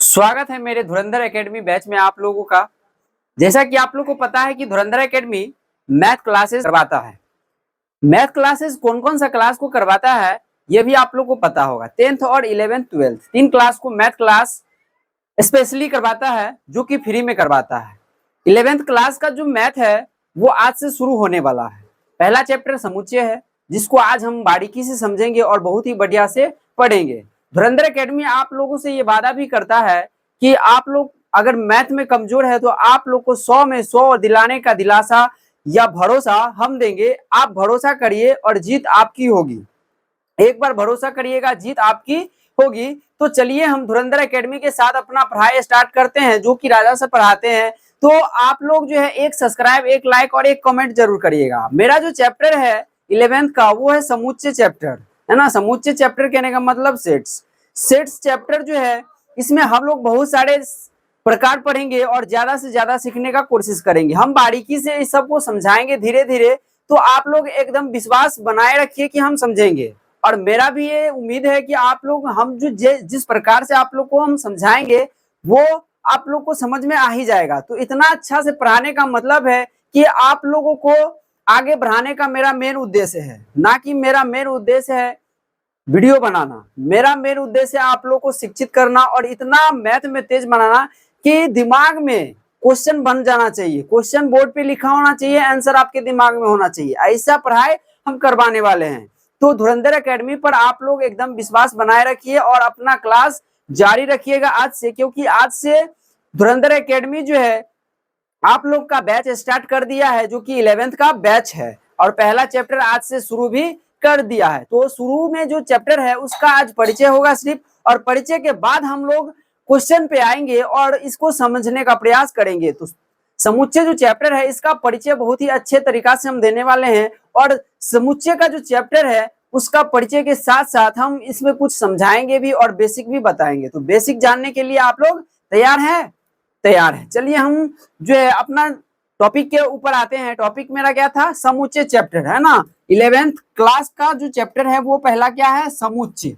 स्वागत है मेरे धुरंधर एकेडमी बैच में आप लोगों का। जैसा कि आप लोगों को पता है कि धुरंधर एकेडमी मैथ क्लासेस करवाता है। मैथ क्लासेस कौन कौन सा क्लास को करवाता है ये भी आप लोगों को पता होगा। 10th और 11th 12th तीन क्लास को मैथ क्लास स्पेशली करवाता है, जो कि फ्री में करवाता है। 11th क्लास का जो मैथ है वो आज से शुरू होने वाला है। पहला चैप्टर समुच्चय है, जिसको आज हम बारीकी से समझेंगे और बहुत ही बढ़िया से पढ़ेंगे। धुरंधर एकेडमी आप लोगों से ये वादा भी करता है कि आप लोग अगर मैथ में कमजोर है तो आप लोग को 100 में 100 दिलाने का दिलासा या भरोसा हम देंगे। आप भरोसा करिए और जीत आपकी होगी। एक बार भरोसा करिएगा, जीत आपकी होगी। तो चलिए हम धुरंधर एकेडमी के साथ अपना पढ़ाई स्टार्ट करते हैं, जो कि राजा से पढ़ाते हैं। तो आप लोग जो है एक सब्सक्राइब, एक लाइक और एक कमेंट जरूर करिएगा। मेरा जो चैप्टर है 11th का वो है समुच्चय चैप्टर, है ना। समुच्चय चैप्टर कहने का मतलब सेट्स चैप्टर जो है, इसमें हम लोग बहुत सारे प्रकार पढ़ेंगे और ज्यादा से ज्यादा सीखने का कोशिश करेंगे। हम बारीकी से इस सबको समझाएंगे धीरे धीरे। तो आप लोग एकदम विश्वास बनाए रखिए कि हम समझेंगे। और मेरा भी ये उम्मीद है कि आप लोग हम जो जिस प्रकार से आप लोग को हम समझाएंगे वो आप लोग को समझ में आ ही जाएगा। तो इतना अच्छा से पढ़ाने का मतलब है कि आप लोगों को आगे बढ़ाने का मेरा मेन उद्देश्य है, ना कि मेरा मेन उद्देश्य है वीडियो बनाना। मेरा मेन उद्देश्य है आप लोग को शिक्षित करना और इतना मैथ में तेज बनाना कि दिमाग में क्वेश्चन बन जाना चाहिए, क्वेश्चन बोर्ड पे लिखा होना चाहिए, आंसर आपके दिमाग में होना चाहिए। ऐसा पढ़ाई हम करवाने वाले हैं। तो धुरंधर एकेडमी पर आप लोग एकदम विश्वास बनाए रखिए और अपना क्लास जारी रखिएगा आज से, क्योंकि आज से धुरंधर एकेडमी जो है आप लोग का बैच स्टार्ट कर दिया है, जो कि 11th का बैच है। और पहला चैप्टर आज से शुरू भी कर दिया है। तो शुरू में जो चैप्टर है उसका आज परिचय होगा सिर्फ, और परिचय के बाद हम लोग क्वेश्चन पे आएंगे और इसको समझने का प्रयास करेंगे। तो समुच्चय जो चैप्टर है इसका परिचय बहुत ही अच्छे तरीका से हम देने वाले हैं। और समुच्चय का जो चैप्टर है उसका परिचय के साथ साथ हम इसमें कुछ समझाएंगे भी और बेसिक भी बताएंगे। तो बेसिक जानने के लिए आप लोग तैयार हैं? तैयार है। चलिए हम जो है अपना टॉपिक के ऊपर आते हैं। टॉपिक मेरा क्या था? समुच्चय चैप्टर, है ना। 11th क्लास का जो चैप्टर है वो पहला क्या है? समुच्चय।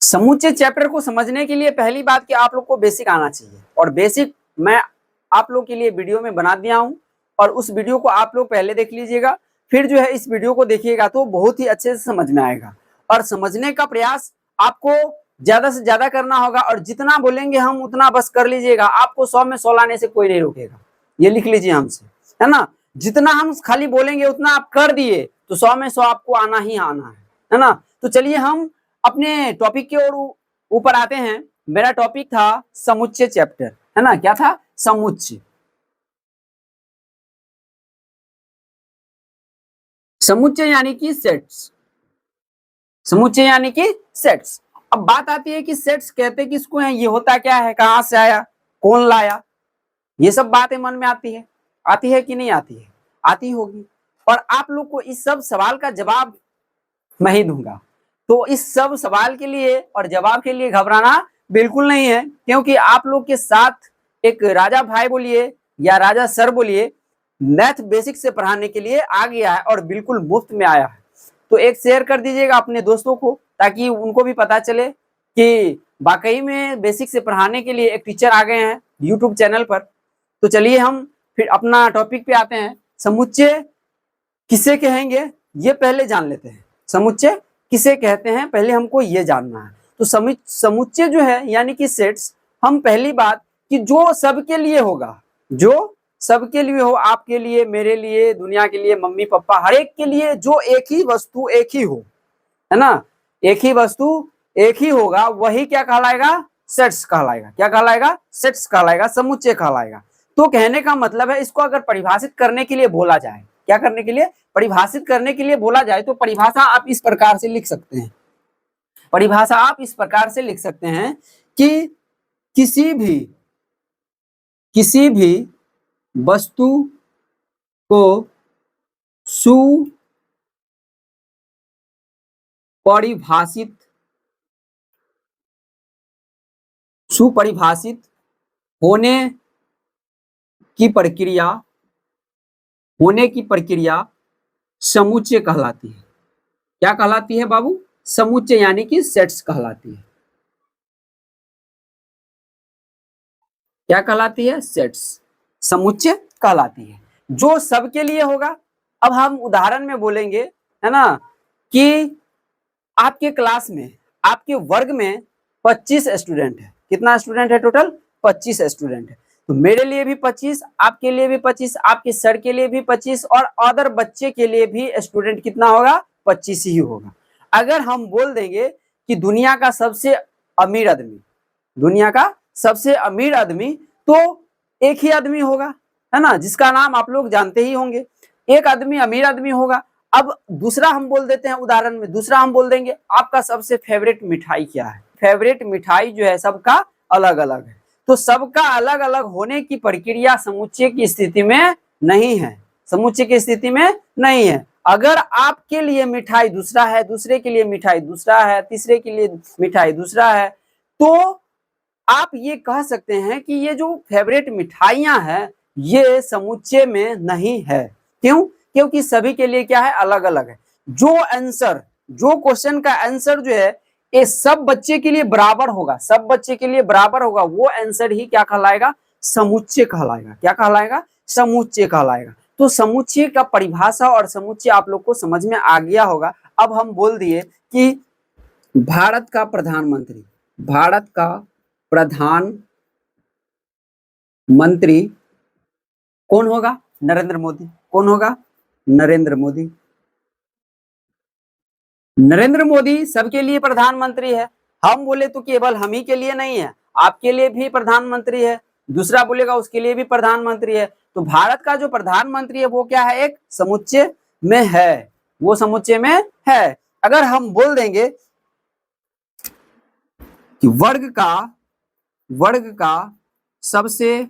समुच्चय चैप्टर को समझने के लिए पहली बात कि आप लोग को बेसिक आना चाहिए, और बेसिक मैं आप लोग के लिए वीडियो में बना दिया हूं। और उस वीडियो को आप लोग पहले देख लीजिएगा, फिर जो है इस वीडियो को देखिएगा तो बहुत ही अच्छे से समझ में आएगा। और समझने का प्रयास आपको ज्यादा से ज्यादा करना होगा, और जितना बोलेंगे हम उतना बस कर लीजिएगा। आपको 100 में 100 लाने से कोई नहीं रोकेगा, ये लिख लीजिए हमसे, है ना। जितना हम खाली बोलेंगे उतना आप कर दिए तो 100 में 100 आपको आना ही आना है ना। तो चलिए हम अपने टॉपिक की ओर ऊपर आते हैं। मेरा टॉपिक था समुच्चय चैप्टर, है ना। क्या था? समुच्चय। समुच्चय यानी कि सेट्स। समुच्चय यानी कि सेट्स। अब बात आती है कि सेट्स कहते किसको हैं, ये होता क्या है, कहां से आया, कौन लाया, ये सब बातें मन में आती है कि नहीं आती है? आती होगी। और आप लोग को इस सब सवाल का जवाब मैं ही दूंगा। तो इस सब सवाल के लिए और जवाब के लिए घबराना बिल्कुल नहीं है, क्योंकि आप लोग के साथ एक राजा भाई बोलिए या राजा सर बोलिए, मैथ बेसिक से पढ़ाने के लिए आ गया है और बिल्कुल मुफ्त में आया है। तो एक शेयर कर दीजिएगा अपने दोस्तों को, ताकि उनको भी पता चले कि वाकई में बेसिक से पढ़ाने के लिए एक टीचर आ गए हैं यूट्यूब चैनल पर। तो चलिए हम फिर अपना टॉपिक पे आते हैं। समुच्चय किसे कहेंगे ये पहले जान लेते हैं। समुच्चय किसे कहते हैं पहले हमको ये जानना है। तो समुच्चय जो है यानी कि सेट्स, हम पहली बात कि जो सबके लिए होगा, जो सबके लिए हो, आपके लिए, मेरे लिए, दुनिया के लिए, मम्मी पापा, हर एक के लिए, जो एक ही वस्तु एक ही हो, है ना। एक ही वस्तु एक ही होगा, वही क्या कहलाएगा? सेट्स कहलाएगा। क्या कहलाएगा? सेट्स कहलाएगा, समुच्चय कहलाएगा। तो कहने का मतलब है, इसको अगर परिभाषित करने के लिए बोला जाए, क्या करने के लिए? परिभाषित करने के लिए बोला जाए, तो परिभाषा आप इस प्रकार से लिख सकते हैं। परिभाषा आप इस प्रकार से लिख सकते हैं कि किसी भी वस्तु को सुपरिभाषित होने की प्रक्रिया समुच्चय कहलाती है। क्या कहलाती है बाबू? समुच्चय यानी कि सेट्स कहलाती है। क्या कहलाती है? सेट्स, समुच्चय कहलाती है, जो सबके लिए होगा। अब हम उदाहरण में बोलेंगे, है ना, कि आपके क्लास में, आपके वर्ग में 25 स्टूडेंट है। कितना स्टूडेंट है टोटल? 25 स्टूडेंट है। तो मेरे लिए भी 25, आपके लिए भी 25, आपके सर के लिए भी 25 और अदर बच्चे के लिए भी स्टूडेंट कितना होगा? 25 ही होगा। अगर हम बोल देंगे कि दुनिया का सबसे अमीर आदमी, दुनिया का सबसे अमीर आदमी, तो एक ही आदमी होगा, है ना, जिसका नाम आप लोग जानते ही होंगे। एक आदमी अमीर आदमी होगा। अब दूसरा हम बोल देते हैं, उदाहरण में दूसरा हम बोल देंगे आपका सबसे फेवरेट मिठाई क्या है? फेवरेट मिठाई जो है सबका अलग अलग है। तो सबका अलग अलग होने की प्रक्रिया समुच्चय की स्थिति में नहीं है, समुच्चय की स्थिति में नहीं है। अगर आपके लिए मिठाई दूसरा है, दूसरे के लिए मिठाई दूसरा है, तीसरे के लिए मिठाई दूसरा है, तो आप ये कह सकते हैं कि ये जो फेवरेट मिठाइयां हैं ये समुच्चय में नहीं है। क्यों? क्योंकि सभी के लिए क्या है? अलग अलग है। जो आंसर, जो क्वेश्चन का आंसर जो है ये सब बच्चे के लिए बराबर होगा, सब बच्चे के लिए बराबर होगा, वो आंसर ही क्या कहलाएगा? समुच्चय कहलाएगा। क्या कहलाएगा? समुच्चय कहलाएगा। तो समुच्चय का परिभाषा और समुच्चय आप लोग को समझ में आ गया होगा। अब हम बोल दिए कि भारत का प्रधानमंत्री, भारत का प्रधानमंत्री कौन होगा? नरेंद्र मोदी। कौन होगा? नरेंद्र मोदी। नरेंद्र मोदी सबके लिए प्रधानमंत्री है। हम बोले तो केवल हम ही के लिए नहीं है, आपके लिए भी प्रधानमंत्री है, दूसरा बोलेगा उसके लिए भी प्रधानमंत्री है। तो भारत का जो प्रधानमंत्री है वो क्या है? एक समुच्चय में है, वो समुच्चय में है। अगर हम बोल देंगे कि वर्ग का सबसे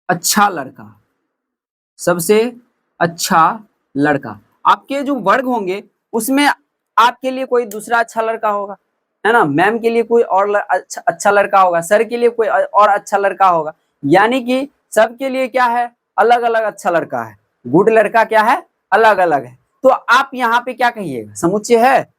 अच्छा लड़का, सबसे अच्छा लड़का, आपके जो वर्ग होंगे उसमें आपके लिए कोई दूसरा अच्छा लड़का होगा, है ना, मैम के लिए कोई और अच्छा लड़का होगा, सर के लिए कोई और अच्छा लड़का होगा। यानी कि सबके लिए क्या है? अलग अलग अच्छा लड़का है, गुड लड़का क्या है? अलग अलग है। तो आप यहाँ पे क्या कहिएगा? समुच्चय है?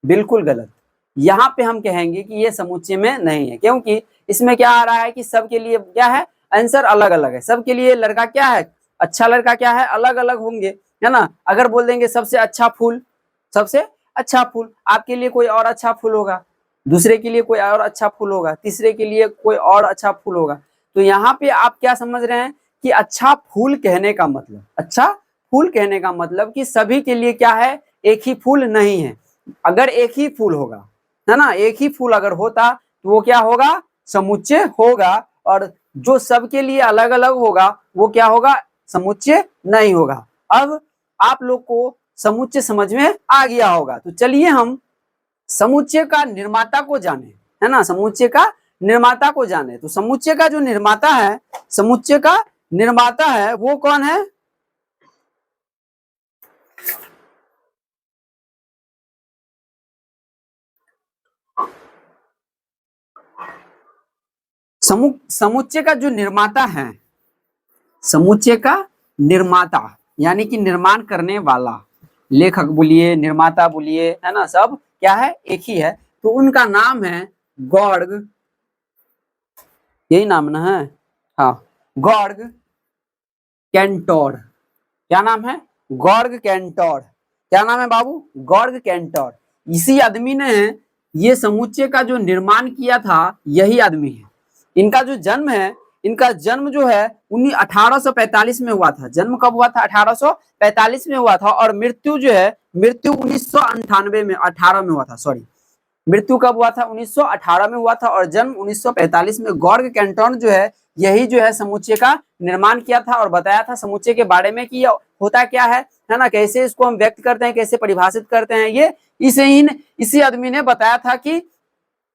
बिल्कुल गलत। यहाँ पे हम कहेंगे कि ये समुच्चय में नहीं है, क्योंकि इसमें क्या आ रहा है कि सबके लिए क्या है? आंसर अलग अलग है। सबके लिए लड़का क्या है? अच्छा लड़का क्या है? अलग अलग होंगे, है ना। अगर बोल देंगे सबसे अच्छा फूल, सबसे अच्छा फूल, आपके लिए कोई और अच्छा फूल होगा, दूसरे के लिए कोई और अच्छा फूल होगा, तीसरे के लिए कोई और अच्छा फूल होगा। तो यहाँ पे आप क्या समझ रहे हैं कि अच्छा फूल कहने का मतलब, अच्छा फूल कहने का मतलब कि सभी के लिए क्या है? एक ही फूल नहीं है। अगर एक ही फूल होगा, है ना, एक ही फूल अगर होता तो वो क्या होगा? समुच्चय होगा। और जो सबके लिए अलग अलग होगा वो क्या होगा? समुच्चय नहीं होगा। अब आप लोग को समुच्चय समझ में आ गया होगा। तो चलिए हम समुच्चय का निर्माता को जाने, है ना, समुच्चय का निर्माता को जाने। तो समुच्चय का जो निर्माता है, समुच्चय का निर्माता है वो कौन है? समुच्चय का जो निर्माता है, समुच्चय का निर्माता यानी कि निर्माण करने वाला, लेखक बोलिए, निर्माता बोलिए, है ना, सब क्या है? एक ही है। तो उनका नाम है गॉर्ग, यही नाम ना है? हाँ, गॉर्ग कैंटोर। क्या नाम है? गॉर्ग कैंटोर। क्या नाम है बाबू? गॉर्ग कैंटोर। इसी आदमी ने ये समुच्चय का जो निर्माण किया था, यही आदमी है। इनका जो जन्म है, इनका जन्म जो है 1845 में हुआ था। जन्म कब हुआ था? 1845 में हुआ था। और मृत्यु जो है, मृत्यु 1998 में, 18 में हुआ था, सॉरी, मृत्यु कब हुआ था? 1918 में हुआ था। और जन्म 1945 में। गॉर्ग कैंटोन जो है, यही जो है समुच्चय का निर्माण किया था और बताया था समुच्चय के बारे में कि यह होता क्या है ना, कैसे इसको हम व्यक्त करते हैं, कैसे परिभाषित करते हैं। ये इसी आदमी ने बताया था कि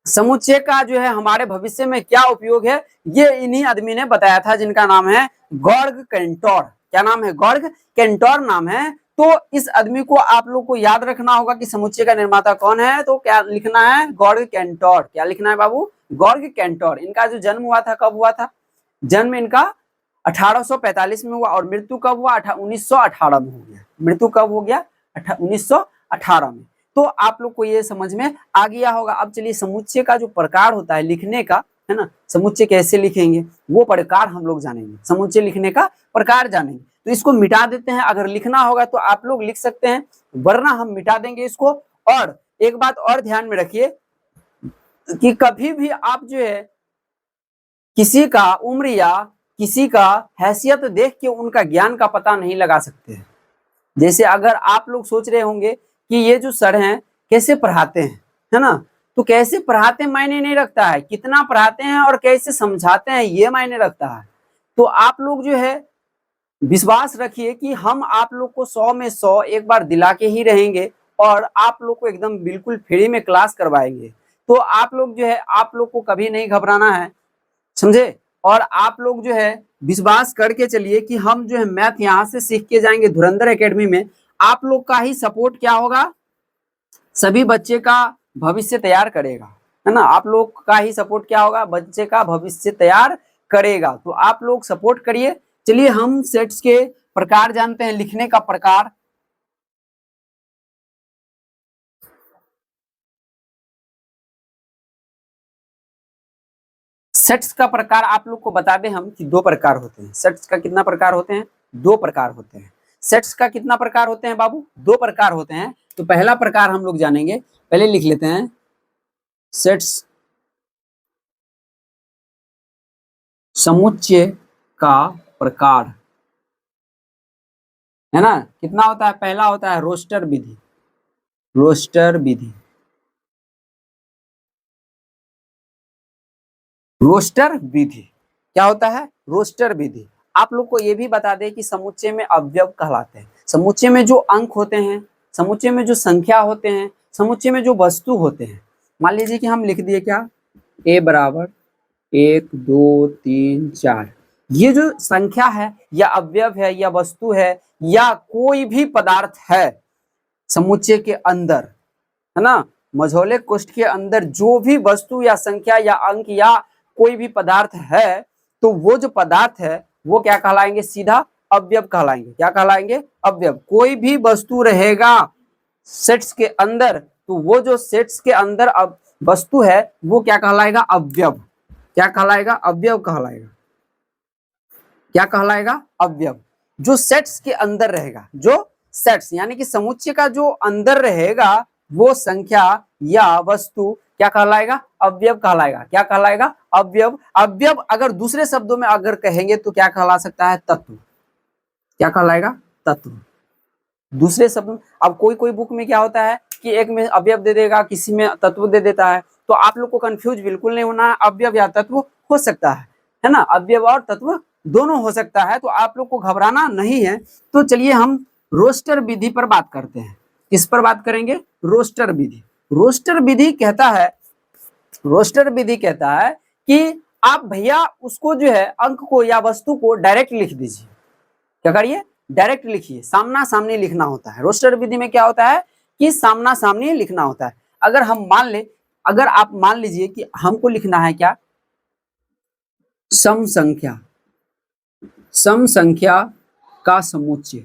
समुच्चय का जो है हमारे भविष्य में क्या उपयोग है, ये इन्हीं आदमी ने बताया था, जिनका नाम है गॉर्ग कैंटोर। क्या नाम है? गॉर्ग कैंटोर नाम है। तो इस आदमी को आप लोग को याद रखना होगा कि समुच्चय का निर्माता कौन है। तो क्या लिखना है? गॉर्ग कैंटोर। क्या लिखना है बाबू? गॉर्ग कैंटोर। इनका जो जन्म हुआ था, कब हुआ था? जन्म इनका 1845 में हुआ। और मृत्यु कब हुआ? 1918 में हो गया। मृत्यु कब हो गया? 1918 18 में। तो आप लोग को ये समझ में आ गया होगा। अब चलिए समुच्चय का जो प्रकार होता है लिखने का, है ना, समुच्चय कैसे लिखेंगे वो प्रकार हम लोग जानेंगे, समुच्चय लिखने का प्रकार जानेंगे। तो इसको मिटा देते हैं, अगर लिखना होगा तो आप लोग लिख सकते हैं, वरना हम मिटा देंगे इसको। और एक बात और ध्यान में रखिए कि कभी भी आप जो है किसी का उम्र या किसी का हैसियत देख के उनका ज्ञान का पता नहीं लगा सकते हैं। जैसे अगर आप लोग सोच रहे होंगे कि ये जो सर हैं कैसे पढ़ाते हैं, है ना, तो कैसे पढ़ाते हैं मायने नहीं रखता है, कितना पढ़ाते हैं और कैसे समझाते हैं ये मायने रखता है। तो आप लोग जो है विश्वास रखिए कि हम आप लोग को 100 में 100 एक बार दिला के ही रहेंगे और आप लोग को एकदम बिल्कुल फ्री में क्लास करवाएंगे। तो आप लोग जो है, आप लोग को कभी नहीं घबराना है, समझे। और आप लोग जो है विश्वास करके चलिए कि हम जो है मैथ यहाँ से सीख के जाएंगे धुरंधर एकेडमी में। आप लोग का ही सपोर्ट क्या होगा, सभी बच्चे का भविष्य तैयार करेगा, है ना। आप लोग का ही सपोर्ट क्या होगा, बच्चे का भविष्य तैयार करेगा। तो आप लोग सपोर्ट करिए। चलिए हम सेट्स के प्रकार जानते हैं, लिखने का प्रकार। सेट्स का प्रकार आप लोग को बता दें हम कि 2 प्रकार होते हैं। सेट्स का कितना प्रकार होते हैं, 2 प्रकार होते हैं। सेट्स का कितना प्रकार होते हैं बाबू, 2 प्रकार होते हैं। तो पहला प्रकार हम लोग जानेंगे, पहले लिख लेते हैं सेट्स समुच्चय का प्रकार, है ना। कितना होता है, पहला होता है रोस्टर विधि। रोस्टर विधि, रोस्टर विधि क्या होता है, रोस्टर विधि। आप लोग को यह भी बता दें कि समुच्चय में अवयव कहलाते हैं। समुच्चय में जो अंक होते हैं, समुच्चय में जो संख्या होते हैं, समुच्चय में जो वस्तु होते हैं। मान लीजिए कि हम लिख दिए क्या, a बराबर 1 2 3 4। ये जो संख्या है या अवयव है या वस्तु है या कोई भी पदार्थ है समुच्चय के अंदर, है ना, मझौले कोष्ठ के अंदर जो भी वस्तु या संख्या या अंक या कोई भी पदार्थ है, तो वो जो पदार्थ है वो क्या कहलाएंगे, सीधा अवयव कहलाएंगे। क्या कहलाएंगे, अवयव। कोई भी वस्तु रहेगा सेट्स के अंदर, तो वो जो सेट्स के अंदर अब वस्तु है वो क्या कहलाएगा, अवयव। क्या कहलाएगा, अवयव कहलाएगा। क्या कहलाएगा, अवयव। जो सेट्स के अंदर रहेगा, जो सेट्स यानी कि समुच्चय का जो अंदर रहेगा वो संख्या या वस्तु क्या कहलाएगा, अवयव कहलाएगा। क्या कहलाएगा, अवयव। अवयव अगर दूसरे शब्दों में अगर कहेंगे तो क्या कहला सकता है, तत्व। क्या कहलाएगा, तत्व। दूसरे शब्द, अब कोई कोई बुक में क्या होता है कि एक में अवयव दे देगा, किसी में तत्व दे देता है। तो आप लोग को कंफ्यूज बिल्कुल नहीं होना है, अवयव या तत्व हो सकता है ना, अवयव और तत्व दोनों हो सकता है। तो आप लोग को घबराना नहीं है। तो चलिए हम रोस्टर विधि पर बात करते हैं। किस पर बात करेंगे, रोस्टर विधि। रोस्टर विधि कहता है, रोस्टर विधि कहता है कि आप भैया उसको जो है अंक को या वस्तु को डायरेक्ट लिख दीजिए। क्या करिए, डायरेक्ट लिखिए, सामना सामनी लिखना होता है। रोस्टर विधि में क्या होता है कि सामना सामनी लिखना होता है। अगर हम मान ले, अगर आप मान लीजिए कि हमको लिखना है क्या, सम संख्या, सम संख्या का समुच्चय।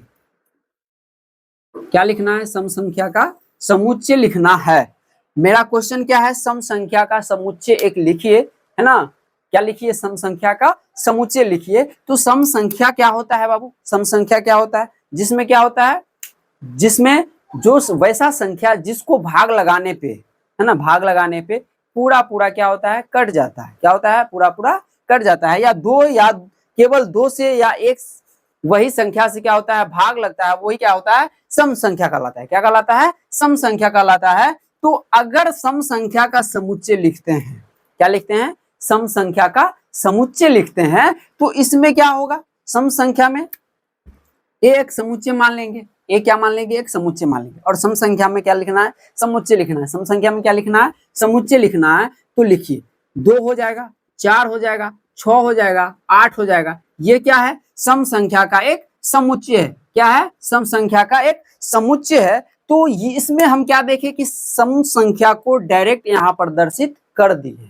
क्या लिखना है, सम संख्या का समुच्चय लिखना है। मेरा क्वेश्चन क्या है, सम संख्या का समुच्चय एक लिखिए, है ना। क्या लिखिए, सम संख्या का समुच्चय लिखिए। तो सम संख्या क्या होता है बाबू, सम संख्या क्या होता है, जिसमें क्या होता है, जिसमें जो वैसा संख्या जिसको भाग लगाने पे, है ना, भाग लगाने पे पूरा पूरा क्या होता है, कट जाता है। क्या होता है, पूरा पूरा कट जाता है। या दो या केवल 2 से या 1 वही संख्या से क्या होता है, भाग लगता है, वही क्या होता है, सम संख्या कहलाता है। क्या कहलाता है, सम संख्या कहलाता है। तो अगर सम संख्या का समुच्चय लिखते हैं, क्या लिखते हैं, सम संख्या का समुच्चय लिखते हैं, तो इसमें क्या होगा, सम संख्या में एक समुच्चय मान लेंगे, एक क्या मान लेंगे, एक समुच्चय मान लेंगे। और सम संख्या में क्या लिखना है, समुच्चय लिखना है। सम संख्या में क्या लिखना है, समुच्चय लिखना है। तो लिखिए 2 हो जाएगा, 4 हो जाएगा, 6 हो जाएगा, 8 हो जाएगा। ये क्या है, सम संख्या का एक समुच्चय है। क्या है, सम संख्या का एक समुच्चय है। तो इसमें हम क्या देखें कि सम संख्या को डायरेक्ट यहाँ प्रदर्शित कर दिए।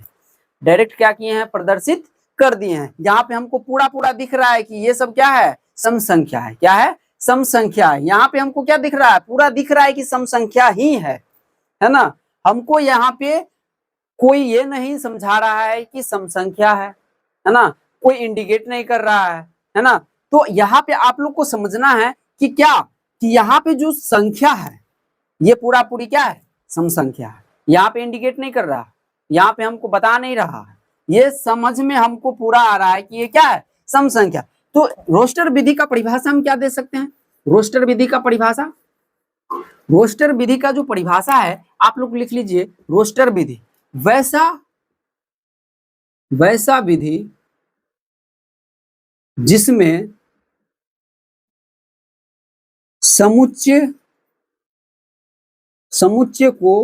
डायरेक्ट क्या किए हैं, प्रदर्शित कर दिए हैं। यहाँ पे हमको पूरा पूरा दिख रहा है कि ये सब क्या है, सम संख्या है। क्या है, सम संख्या है। यहाँ पे हमको क्या दिख रहा है, पूरा दिख रहा है कि सम संख्या ही है ना। हमको यहाँ पे कोई ये नहीं समझा रहा है कि सम संख्या है ना, कोई इंडिकेट नहीं कर रहा है ना। तो यहाँ पे आप लोग को समझना है कि क्या, कि यहाँ पे जो संख्या है ये पूरा पूरी क्या है, सम संख्या है। यहाँ पे इंडिकेट नहीं कर रहा, यहाँ पे हमको बता नहीं रहा है, ये समझ में हमको पूरा आ रहा है कि ये क्या है, सम संख्या। तो रोस्टर विधि का परिभाषा हम क्या दे सकते हैं, रोस्टर विधि का परिभाषा, रोस्टर विधि का जो परिभाषा है आप लोग लिख लीजिए, रोस्टर विधि वैसा विधि जिसमें समुच्चय को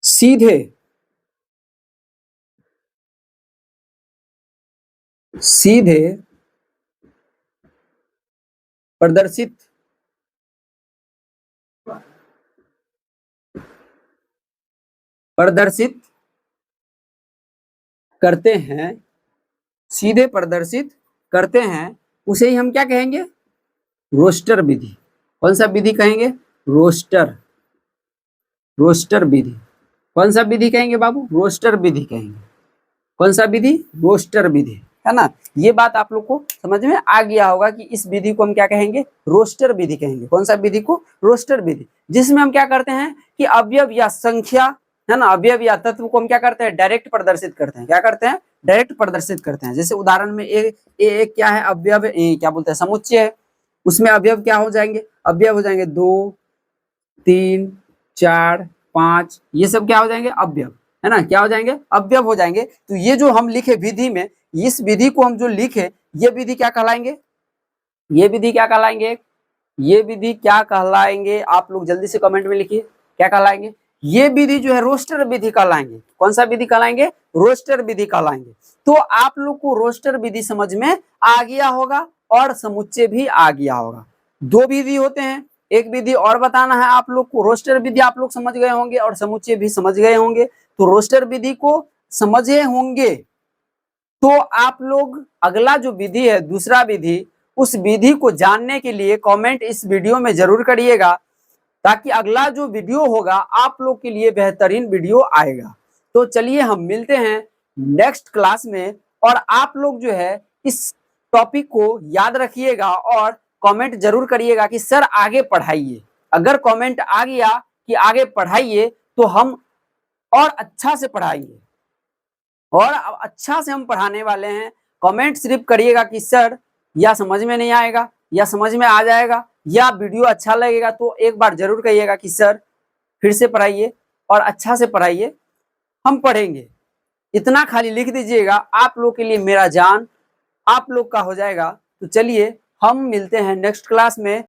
सीधे प्रदर्शित करते हैं, सीधे प्रदर्शित करते हैं, उसे ही हम क्या कहेंगे, रोस्टर विधि। कौन सा विधि कहेंगे, रोस्टर विधि। कौन सा विधि कहेंगे बाबू, रोस्टर विधि कहेंगे। कौन सा विधि, रोस्टर विधि, है ना। ये बात आप लोग को समझ में आ गया होगा कि इस विधि को हम क्या कहेंगे, रोस्टर विधि कहेंगे। कौन सा विधि को, रोस्टर विधि, जिसमें हम क्या करते हैं कि अवयव या संख्या, है ना, अवयव या तत्व को हम क्या करते हैं, डायरेक्ट प्रदर्शित करते हैं। क्या करते हैं, डायरेक्ट प्रदर्शित करते हैं। जैसे उदाहरण में एक क्या है, अवयव, क्या बोलते हैं, समुच्चय है, उसमें अवयव क्या हो जाएंगे, अवयव हो जाएंगे 2, 3, 4, 5, ये सब क्या हो जाएंगे, अवयव, है ना, क्या हो जाएंगे, अवयव हो जाएंगे। तो ये जो हम लिखे विधि में, इस विधि को हम जो लिखे, ये विधि क्या कहलाएंगे, ये विधि क्या कहलाएंगे, ये विधि क्या कहलाएंगे, आप लोग जल्दी से कमेंट में लिखिए, क्या कहलाएंगे, ये विधि जो है रोस्टर विधि कहलाएंगे। कौन सा विधि कहलाएंगे, रोस्टर विधि कहलाएंगे। तो आप लोग को रोस्टर विधि समझ में आ गया होगा और समुच्चय भी आ गया होगा। दो विधि होते हैं, एक विधि और बताना है आप लोग को, रोस्टर विधि आप लोग समझ गए होंगे और समुच्चय भी समझ गए होंगे। तो रोस्टर विधि को समझे होंगे तो आप लोग अगला जो विधि है, दूसरा विधि, उस विधि को जानने के लिए कमेंट इस वीडियो में जरूर करिएगा, ताकि अगला जो वीडियो होगा आप लोग के लिए बेहतरीन वीडियो आएगा। तो चलिए हम मिलते हैं नेक्स्ट क्लास में, और आप लोग जो है इस टॉपिक को याद रखिएगा और कमेंट जरूर करिएगा कि सर आगे पढ़ाइए। अगर कमेंट आ गया कि आगे पढ़ाइए तो हम और अच्छा से पढ़ाएंगे, और अच्छा से हम पढ़ाने वाले हैं। कमेंट सिर्फ करिएगा कि सर या समझ में नहीं आएगा या समझ में आ जाएगा या वीडियो अच्छा लगेगा, तो एक बार जरूर कहिएगा कि सर फिर से पढ़ाइए और अच्छा से पढ़ाइए, हम पढ़ेंगे। इतना खाली लिख दीजिएगा, आप लोग के लिए मेरा जान आप लोग का हो जाएगा। तो चलिए हम मिलते हैं नेक्स्ट क्लास में।